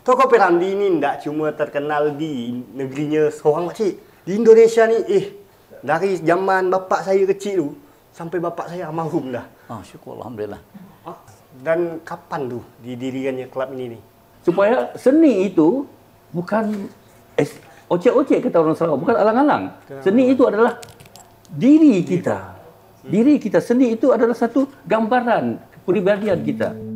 Tokoh P. Ramlee ini tidak cuma terkenal di negerinya seorang pakcik. Di Indonesia ni, dari zaman bapak saya kecil tu, sampai bapak saya almarhum dah. Syukur Alhamdulillah. Dan kapan tu didirikannya kelab ini ni? Supaya seni itu bukan ocek-ocek kata orang Sarawak, bukan alang-alang. Seni itu adalah diri kita. Diri kita, seni itu adalah satu gambaran kepribadian kita.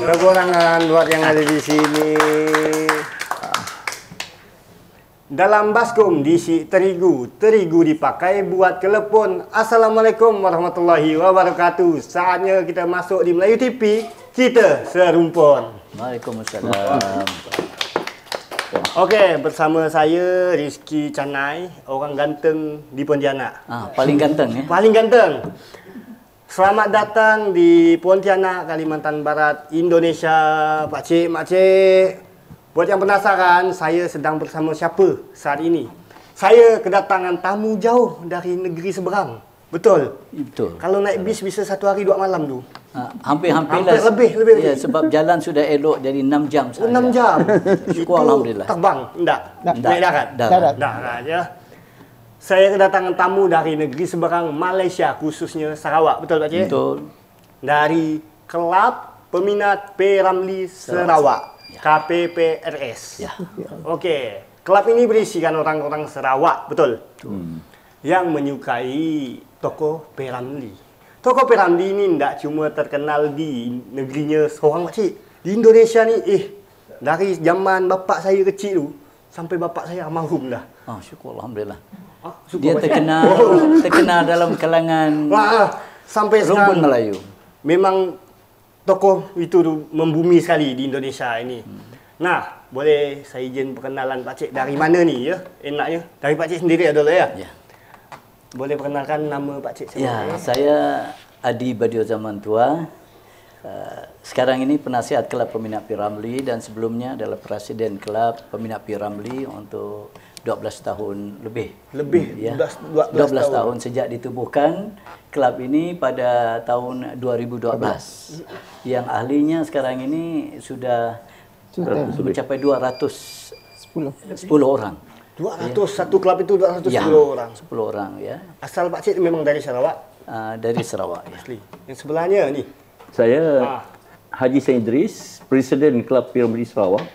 Kekurangan buat yang ada di sini. Dalam baskom diisi terigu, terigu dipakai buat kelepon. Assalamualaikum warahmatullahi wabarakatuh. Saatnya kita masuk di Melayu TV, kita serumpun. Waalaikumsalam. Okey, bersama saya Rizky Canai, orang ganteng di Pontianak. Paling ganteng ya. Paling ganteng. Selamat datang di Pontianak, Kalimantan Barat, Indonesia, pakcik, makcik. Buat yang penasaran, saya sedang bersama siapa saat ini? Saya kedatangan tamu jauh dari negeri seberang. Betul? Betul. Kalau naik bis bisa 1 hari 2 malam tu. Hampir lebih. Ya, sebab jalan sudah elok jadi 6 jam sahaja. 6 jam. Syukur Alhamdulillah. Terbang? Enggak. Naik darat. Darat. Ya. Saya kedatangan tamu dari negeri seberang Malaysia, khususnya Sarawak. Betul, Pak Cik? Betul. Dari Kelab Peminat P. Ramlee Sarawak. Ya. KPPRS. Ya. Okey. Kelab ini berisikan orang-orang Sarawak, betul? Yang menyukai tokoh P. Ramlee. Tokoh P. Ramlee ini tidak cuma terkenal di negerinya seorang, Pak Cik. Di Indonesia ni, dari zaman bapak saya kecil tu, sampai bapak saya almarhum dah. Syukur Alhamdulillah. Syukur, Dia terkenal dalam kalangan sampai rumpun sekarang Melayu. memang tokoh itu membumi sekali di Indonesia ini. Nah, boleh saya izin perkenalan Pak Cik dari mana ni ya? Enaknya dari Pak Cik sendiri adalah ya. Ya. Boleh perkenalkan nama Pak Cik siapa? Ya, saya Adi Badio Zaman Tua. Sekarang ini penasihat Kelab Peminat P. Ramlee dan sebelumnya adalah Presiden Kelab Peminat P. Ramlee untuk 12 tahun lebih. Lebih, 12 tahun sejak ditubuhkan kelab ini pada tahun 2012. Yang ahlinya sekarang ini sudah mencapai 210 orang. 200, satu kelab itu 210 orang. 10 orang ya. Asal Pak Cik memang dari Sarawak? Dari Sarawak. Asli. Yang sebelahnya ni. Saya Haji Sain Idris, Presiden Kelab P. Ramlee Sarawak.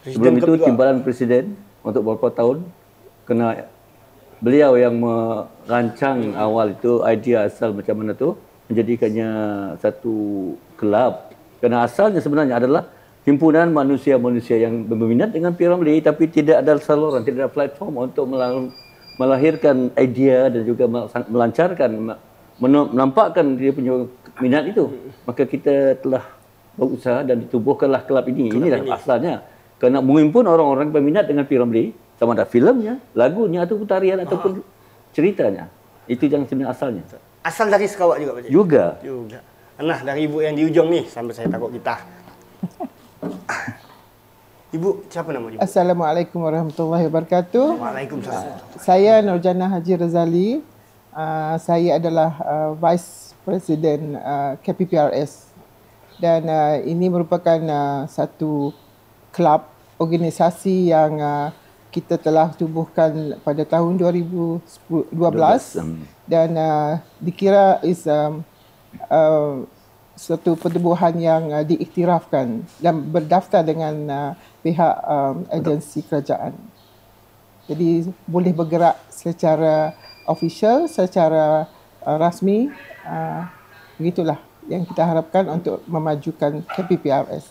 Sebelum itu timbalan Presiden untuk beberapa tahun, kena beliau yang merancang awal itu idea asal macam mana tu menjadikannya satu kelab. Kerana asalnya sebenarnya adalah himpunan manusia-manusia yang berminat dengan P. Ramlee tapi tidak ada saluran, tidak ada platform untuk melahirkan idea dan juga melancarkan, menampakkan dia punya minat itu. Maka kita telah berusaha dan ditubuhkanlah kelab ini. Inilah asalnya. Kerana mengimpun orang-orang berminat dengan P. Ramlee, sama ada filmnya, lagunya, ataupun tarian, ataupun ceritanya. Itu yang sebenarnya asalnya. Asal dari Sarawak juga, Pak Cik? Juga. Nah, dari ibu yang di ujung ni, sampai saya takut kita. Ibu, siapa nama ibu? Assalamualaikum warahmatullahi wabarakatuh. Waalaikumsalam. Saya Nurjana Haji Razali. Saya adalah Vice President KPPRS. Dan ini merupakan satu kelab organisasi yang kita telah tubuhkan pada tahun 2012 dan dikira is suatu pertubuhan yang diiktirafkan dan berdaftar dengan pihak agensi kerajaan. Jadi boleh bergerak secara official, secara rasmi. Begitulah yang kita harapkan untuk memajukan KPPRS.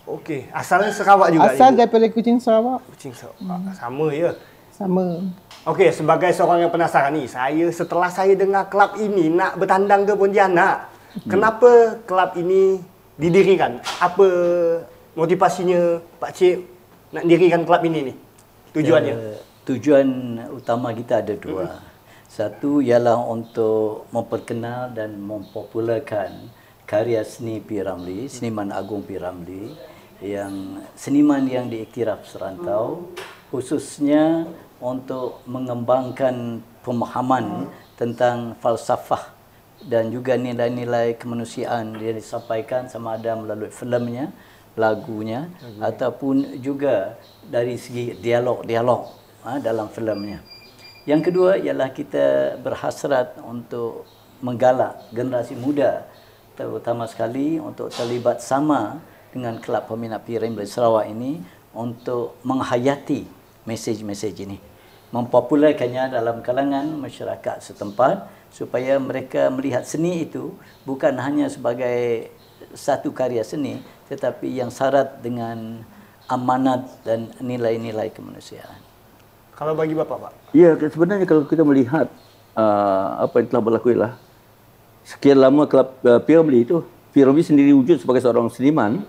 Okey, asalnya Sarawak juga. Asal daripada Kuching Sarawak. Kuching Sarawak. Sama ya. Sama. Okey, sebagai seorang yang penasaran ni, setelah saya dengar kelab ini nak bertandang ke Pontianak, kenapa kelab ini didirikan? Apa motivasinya Pak Cik nak dirikan kelab ini ni? Tujuannya? Tujuan utama kita ada dua. Satu ialah untuk memperkenal dan mempopularkan karya seni P. Ramlee, seniman agung P. Ramlee, yang seniman yang diiktiraf serantau, khususnya untuk mengembangkan pemahaman tentang falsafah dan juga nilai-nilai kemanusiaan yang disampaikan sama ada melalui filmnya, lagunya, ataupun juga dari segi dialog-dialog dalam filmnya. Yang kedua ialah kita berhasrat untuk menggalak generasi muda, terutama sekali untuk terlibat sama dengan kelab peminat P. Ramlee Sarawak ini untuk menghayati mesej-mesej ini, mempopularkannya dalam kalangan masyarakat setempat supaya mereka melihat seni itu bukan hanya sebagai satu karya seni tetapi yang syarat dengan amanat dan nilai-nilai kemanusiaan. Kalau bagi Bapak, Pak? Ya, sebenarnya kalau kita melihat apa yang telah berlaku ialah sekian lama kelab P. Ramlee itu, P. Ramlee sendiri wujud sebagai seorang seniman,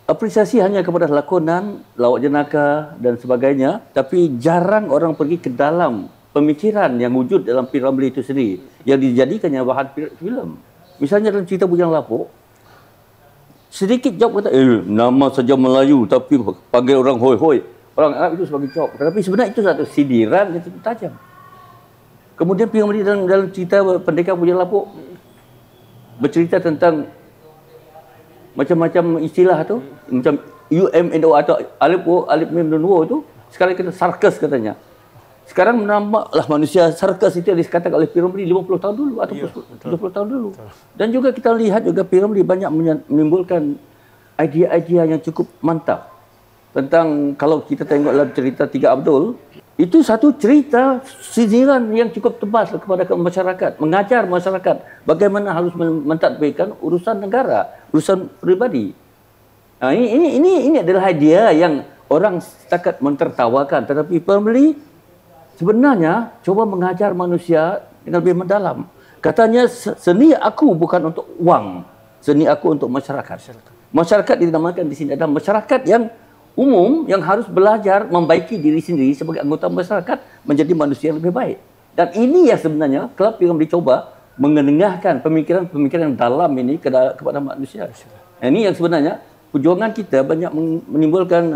apresiasi hanya kepada lakonan, lawak jenaka dan sebagainya, tapi jarang orang pergi ke dalam pemikiran yang wujud dalam P. Ramlee itu sendiri, yang dijadikannya bahan filem. Misalnya dalam cerita Bujang Lapuk, sedikit job kata, nama saja Melayu tapi panggil orang hoi-hoi. Orang Arab itu sebagai job. Tetapi sebenarnya itu satu sindiran yang cukup tajam. Kemudian P. Ramlee dalam cerita Pendekar Bujang Lapuk bercerita tentang macam-macam istilah tu, macam UMNO atau alif mim nun wo tu, sekarang kita sarkas katanya. Sekarang menambahlah manusia sarkas itu yang dikatakan oleh P. Ramlee 50 tahun dulu atau 20 tahun dulu. Dan juga kita lihat juga P. Ramlee banyak menimbulkan idea-idea yang cukup mantap. Tentang kalau kita tengok dalam cerita Tiga Abdul, itu satu cerita sindiran yang cukup tebas kepada masyarakat, mengajar masyarakat bagaimana harus mentadbirkan urusan negara, urusan pribadi. Nah, ini adalah idea yang orang setakat mentertawakan, tetapi P. Ramlee sebenarnya coba mengajar manusia dengan lebih mendalam. Katanya seni aku bukan untuk wang, seni aku untuk masyarakat. Masyarakat dinamakan di sini adalah masyarakat yang umum yang harus belajar membaiki diri sendiri sebagai anggota masyarakat menjadi manusia yang lebih baik. Dan ini yang sebenarnya kelab yang dicoba mengenengahkan pemikiran-pemikiran dalam ini kepada manusia. Ini yang sebenarnya perjuangan kita banyak menimbulkan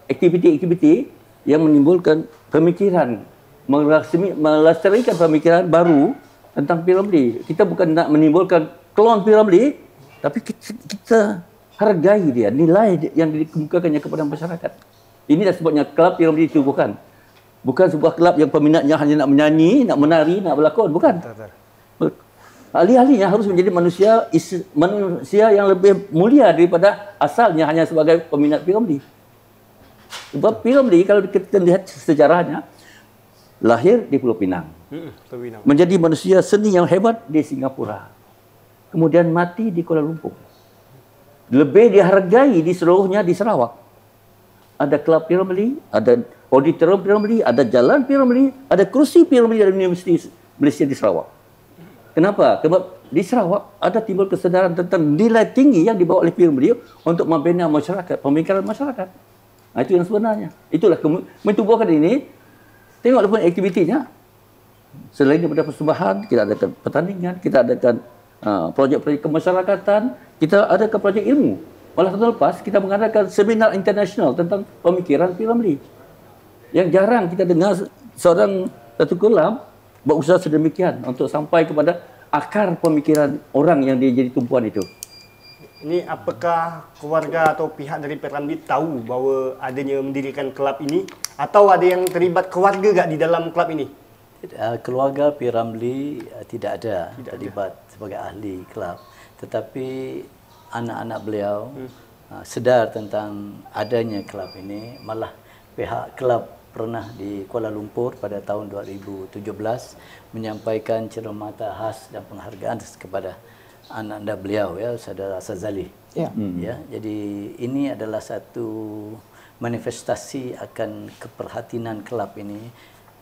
aktiviti-aktiviti yang menimbulkan pemikiran, melestarikan pemikiran baru tentang P. Kita bukan nak menimbulkan klon P. tapi kita hargai dia, nilai yang dikemukakannya kepada masyarakat. Inilah sebabnya kelab P. ditubuhkan. Bukan sebuah kelab yang peminatnya hanya nak menyanyi, nak menari, nak berlakon, bukan. Ahli-ahlinya harus menjadi manusia yang lebih mulia daripada asalnya hanya sebagai peminat P. Sebab P. kalau kita lihat sejarahnya, lahir di Pulau Pinang. Menjadi manusia seni yang hebat di Singapura. Kemudian mati di Kuala Lumpur. Lebih dihargai di seluruhnya di Sarawak. Ada kelab P. ada auditorium P. ada jalan P. ada kursi P. dari Universiti Malaysia di Sarawak. Kenapa? Sebab di Sarawak ada timbul kesedaran tentang nilai tinggi yang dibawa oleh P. untuk membina masyarakat, pemikiran masyarakat. Nah, itu yang sebenarnya. Itulah mentubuhkan ini. Tengoklah pun aktivitinya. Selain daripada persembahan, kita adakan pertandingan, kita adakan projek-projek kemasyarakatan, kita adakan projek ilmu. Malah tahun lepas, kita mengadakan seminar internasional tentang pemikiran P. Yang jarang kita dengar seorang satu kelab berusaha sedemikian untuk sampai kepada akar pemikiran orang yang dia jadi tumpuan itu. Ini apakah keluarga atau pihak dari P. tahu bahawa adanya mendirikan kelab ini, atau ada yang terlibat keluarga tak di dalam kelab ini? Keluarga P. tidak ada terlibat sebagai ahli kelab, tetapi anak-anak beliau sedar tentang adanya kelab ini. Malah pihak kelab pernah di Kuala Lumpur pada tahun 2017 menyampaikan cermata khas dan penghargaan kepada anak-anak beliau, ya, Saudara Sazali. Ya. Ya, jadi ini adalah satu manifestasi akan keperhatian kelab ini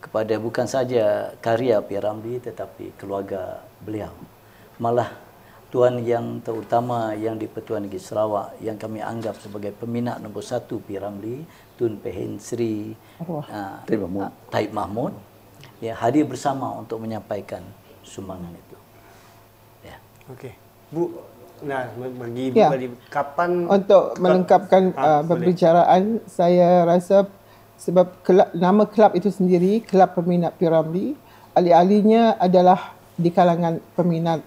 kepada bukan saja karya P. tetapi keluarga beliau. Malah Tuan yang terutama yang di Pertuan Negeri Sarawak yang kami anggap sebagai peminat nombor 1 P. Tun Pehin Sri Taib Mahmud, ya, hadir bersama untuk menyampaikan sumbangan itu. Ya. Okey. Bu, nah bagi Ya. kapan Untuk melengkapkan pembicaraan, saya rasa sebab nama kelab itu sendiri, Kelab Peminat P. ahli-ahlinya adalah di kalangan peminat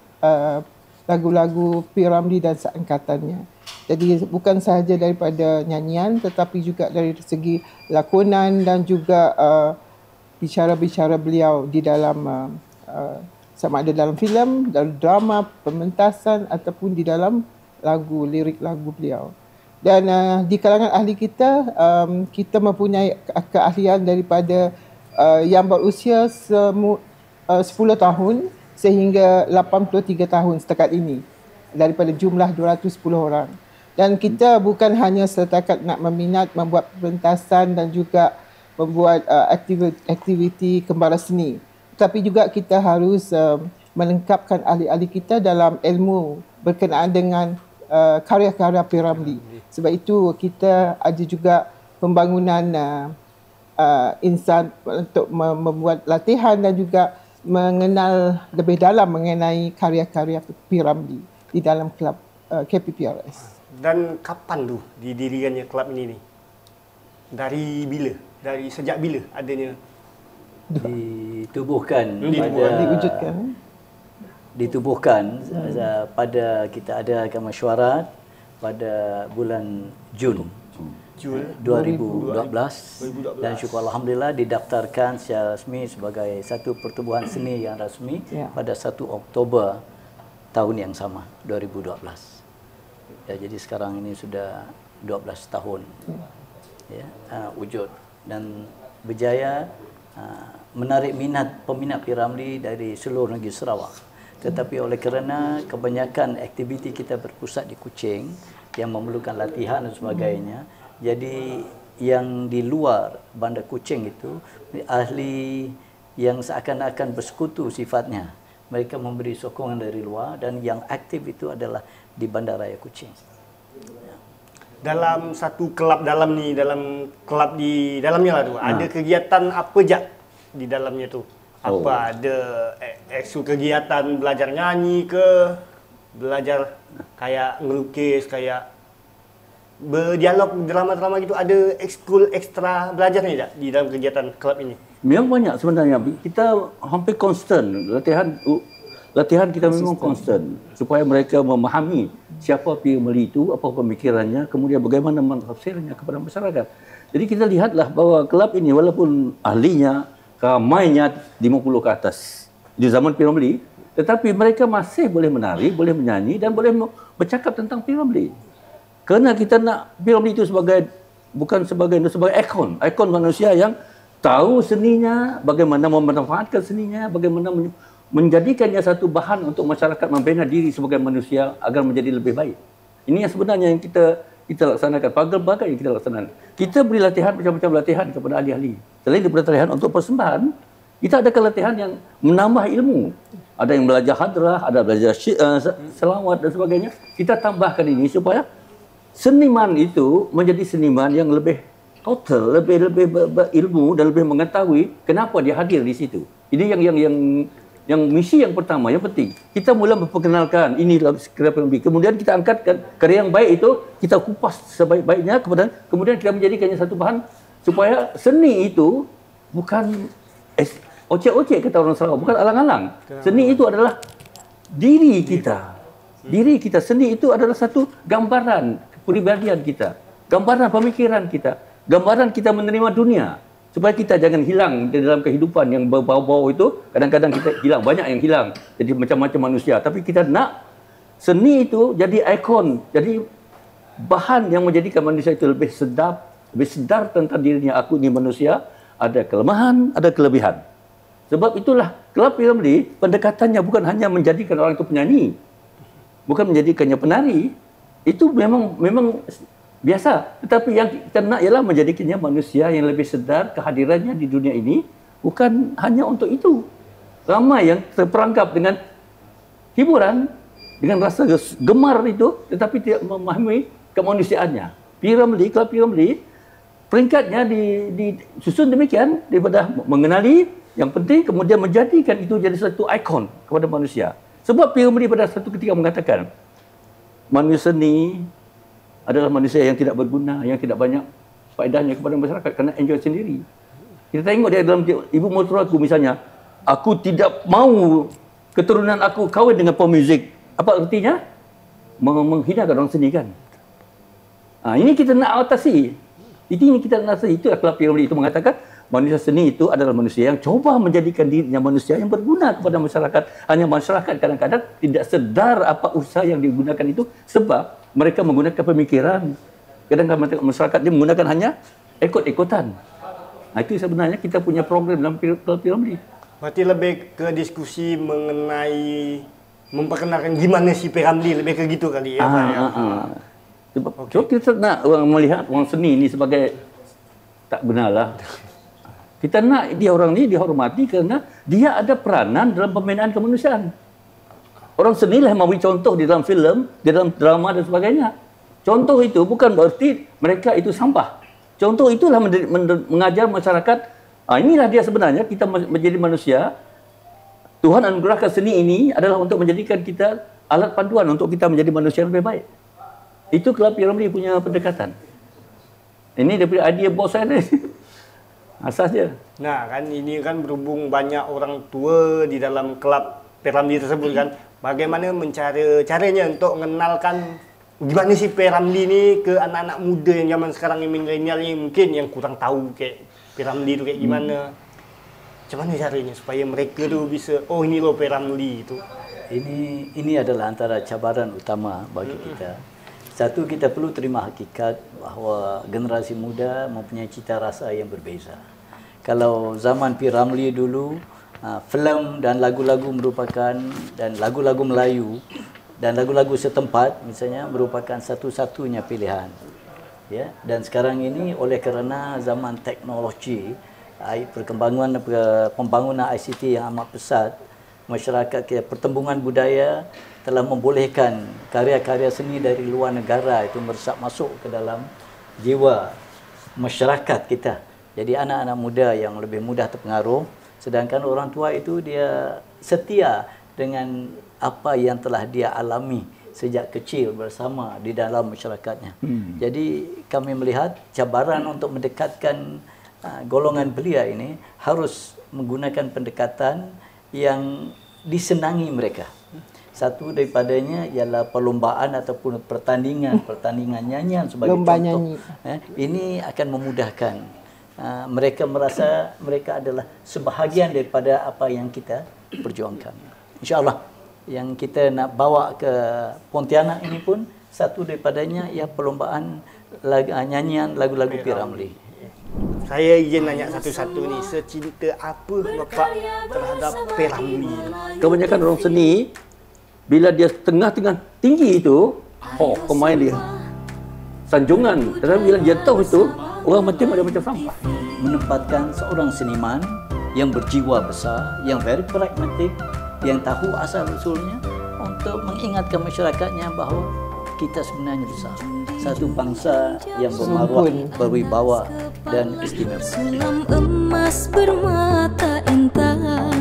lagu-lagu P. dan seangkatannya. Jadi bukan sahaja daripada nyanyian tetapi juga dari segi lakonan dan juga bicara-bicara beliau di dalam sama ada dalam filem, dalam drama, pementasan ataupun di dalam lagu, lirik lagu beliau. Dan di kalangan ahli kita, kita mempunyai keahlian daripada yang berusia 10 tahun sehingga 83 tahun setakat ini daripada jumlah 210 orang. Dan kita bukan hanya setakat nak meminat membuat pementasan dan juga membuat aktiviti kembara seni, tapi juga kita harus melengkapkan ahli-ahli kita dalam ilmu berkenaan dengan karya-karya P. Sebab itu kita ada juga pembangunan insan untuk membuat latihan dan juga mengenal lebih dalam mengenai karya-karya P. di dalam kelab KPPRS. dan kapan tu didirikannya kelab ini ni? Dari bila? Dari sejak bila adanya? Ditubuhkan pada kita adakan mesyuarat pada bulan Jun 2012 dan syukur Alhamdulillah didaftarkan secara rasmi sebagai satu pertubuhan seni yang rasmi pada 1 Oktober tahun yang sama, 2012. Ya, jadi sekarang ini sudah 12 tahun ya, wujud dan berjaya menarik minat peminat P. dari seluruh negeri Sarawak. Tetapi oleh kerana kebanyakan aktiviti kita berpusat di Kuching yang memerlukan latihan dan sebagainya, jadi yang di luar bandar Kuching itu ahli yang seakan-akan bersekutu sifatnya. Mereka memberi sokongan dari luar dan yang aktif itu adalah di Bandaraya Kuching. Dalam satu kelab dalam ni, dalam kelab di dalamnya lah tu, ada kegiatan apa jak di dalamnya tu? Apa ada ekskul kegiatan belajar nyanyi ke, belajar kayak ngelukis, kayak berdialog drama-drama gitu, ada ekskul ekstra belajar ni tak di dalam kegiatan kelab ini? Memang banyak sebenarnya. Kita hampir konstan latihan kita memang konstan supaya mereka memahami siapa P.Ramlee itu, apa pemikirannya, kemudian bagaimana mentafsirnya kepada masyarakat. Jadi kita lihatlah bahawa kelab ini walaupun ahlinya, ramainya 50 ke atas di zaman P.Ramlee, tetapi mereka masih boleh menari, boleh menyanyi dan boleh bercakap tentang P.Ramlee. Kerana kita nak P.Ramlee itu bukan sebagai ikon manusia yang tahu seninya, bagaimana memanfaatkan seninya, bagaimana menjadikannya satu bahan untuk masyarakat membina diri sebagai manusia agar menjadi lebih baik. Ini yang sebenarnya yang kita laksanakan, pelbagai yang kita laksanakan. Kita beri latihan macam-macam latihan kepada ahli-ahli. Selain daripada latihan untuk persembahan, kita ada latihan yang menambah ilmu. Ada yang belajar hadrah, ada belajar selawat dan sebagainya. Kita tambahkan ini supaya seniman itu menjadi seniman yang lebih total, lebih berilmu dan lebih mengetahui kenapa dia hadir di situ. Ini yang misi yang pertama, yang penting. Kita mula memperkenalkan inilah karya P.Ramlee. Kemudian kita angkatkan karya yang baik itu, kita kupas sebaik-baiknya, kemudian kita menjadikannya satu bahan supaya seni itu bukan ocek-ocek kata orang Sarawak, bukan alang-alang. Seni itu adalah diri kita. Diri kita. Seni itu adalah satu gambaran kepribadian kita, gambaran pemikiran kita, gambaran kita menerima dunia. Supaya kita jangan hilang di dalam kehidupan yang berbau-bau itu. Kadang-kadang kita hilang, banyak yang hilang. Jadi macam-macam manusia. Tapi kita nak seni itu jadi ikon, jadi bahan yang menjadikan manusia itu lebih sedar tentang dirinya. Aku ni manusia, ada kelemahan, ada kelebihan. Sebab itulah kelab P.Ramlee pendekatannya bukan hanya menjadikan orang itu penyanyi, bukan menjadikannya penari. Itu memang biasa. Tetapi yang kita nak ialah menjadikannya manusia yang lebih sedar kehadirannya di dunia ini. Bukan hanya untuk itu. Ramai yang terperangkap dengan hiburan, dengan rasa gemar itu, tetapi tidak memahami kemanusiaannya. P.Ramlee, kelab P.Ramlee, peringkatnya disusun demikian daripada mengenali yang penting, kemudian menjadikan itu jadi satu ikon kepada manusia. Sebab P.Ramlee pada satu ketika mengatakan, manusia ni adalah manusia yang tidak berguna, yang tidak banyak faedahnya kepada masyarakat kerana enjoy sendiri. Kita tengok dia dalam ibu mertua aku misalnya, aku tidak mau keturunan aku kahwin dengan pemuzik. Apa artinya? Menghinakan orang seni kan. Ini kita nak atasi. Ini kita nak atasi. Itu kelab P.Ramlee itu mengatakan manusia seni itu adalah manusia yang coba menjadikan dirinya manusia yang berguna kepada masyarakat. Hanya masyarakat kadang-kadang tidak sedar apa usaha yang digunakan itu sebab mereka menggunakan pemikiran. Kadang-kadang masyarakat dia menggunakan hanya ikut-ikutan. Itu sebenarnya kita punya program dalam P.Ramlee. Berarti lebih ke diskusi mengenai memperkenalkan gimana si P.Ramlee, lebih ke gitu kali ya. Sebab kita nak orang melihat orang seni ini sebagai tak benarlah. Kita nak orang ni dihormati kerana dia ada peranan dalam pembinaan kemanusiaan. Orang seni lah yang memberi contoh di dalam filem, di dalam drama dan sebagainya. Contoh itu bukan berarti mereka itu sampah. Contoh itulah mengajar masyarakat, inilah dia sebenarnya kita menjadi manusia. Tuhan anugerahkan seni ini adalah untuk menjadikan kita alat panduan untuk kita menjadi manusia yang lebih baik. Itu kelab P.Ramlee punya pendekatan. Ini daripada idea bos saya ni. Asasnya. Nah kan ini kan berhubung banyak orang tua di dalam kelab P.Ramlee tersebut kan. Bagaimana caranya untuk mengenalkan gimana sih P.Ramlee ni ke anak-anak muda yang zaman sekarang yang milenial ni mungkin yang kurang tahu kayak P.Ramlee tu kayak gimana. Macam mana caranya supaya mereka tu bisa, oh ini loh P.Ramlee itu. Ini adalah antara cabaran utama bagi kita. Satu, kita perlu terima hakikat bahawa generasi muda mempunyai cita rasa yang berbeza. Kalau zaman P.Ramlee dulu, filem dan lagu-lagu merupakan, dan lagu-lagu Melayu dan lagu-lagu setempat misalnya merupakan satu-satunya pilihan. Ya, dan sekarang ini oleh kerana zaman teknologi, pembangunan ICT yang amat pesat, masyarakat pertembungan budaya telah membolehkan karya-karya seni dari luar negara itu meresap masuk ke dalam jiwa masyarakat kita. Jadi anak-anak muda yang lebih mudah terpengaruh, sedangkan orang tua itu dia setia dengan apa yang telah dia alami sejak kecil bersama di dalam masyarakatnya. Jadi kami melihat cabaran untuk mendekatkan golongan belia ini harus menggunakan pendekatan yang disenangi mereka. Satu daripadanya ialah perlombaan ataupun pertandingan nyanyian sebagai Lomba contoh. nyanyi. Ini akan memudahkan mereka merasa mereka adalah sebahagian daripada apa yang kita perjuangkan. InsyaAllah yang kita nak bawa ke Pontianak ini pun satu daripadanya ia perlombaan nyanyian lagu-lagu P. Ramlee. Saya izin nanya satu-satu ni, secinta apa Bapak terhadap P. Ramlee? Kebanyakan orang seni, bila dia tengah-tengah tinggi itu, pemain dia sanjungan. Tetapi bila jatuh itu, orang macam ada macam sampah. Menempatkan seorang seniman yang berjiwa besar, yang very pragmatic, yang tahu asal-usulnya untuk mengingatkan masyarakatnya bahawa kita sebenarnya besar. Satu bangsa yang bermaruah, berwibawa dan istimewa. Sulam emas bermata intan.